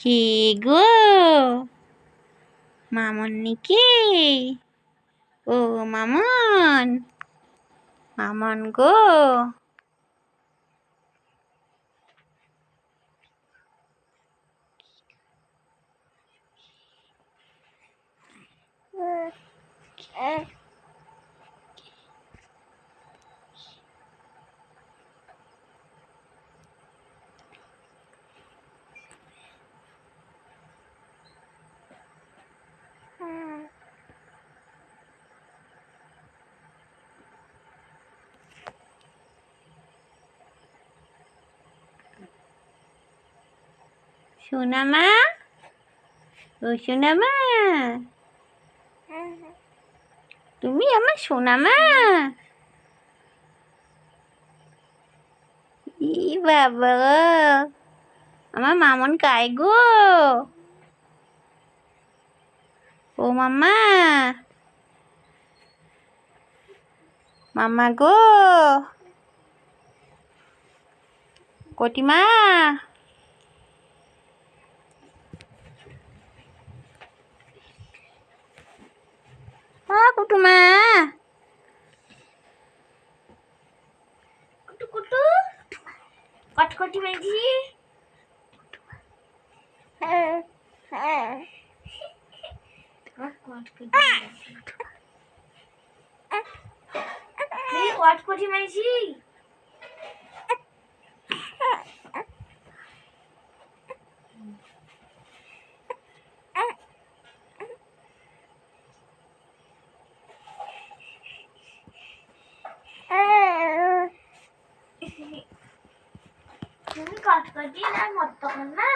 কে গো? মামন নাকি? ও মামন, মামন গো। সোনা মা, ও সোনা মা, তুমি আমার সোনা মা? ই বাবা, আমার মামন কায় গো? ও মাম্মা, মাম্মা গো, কটিমা, কুটুমা, কুটু কুটু, কটকটি মাঝি, কটকটি মাঝি। তুমি কটকটি না মত না।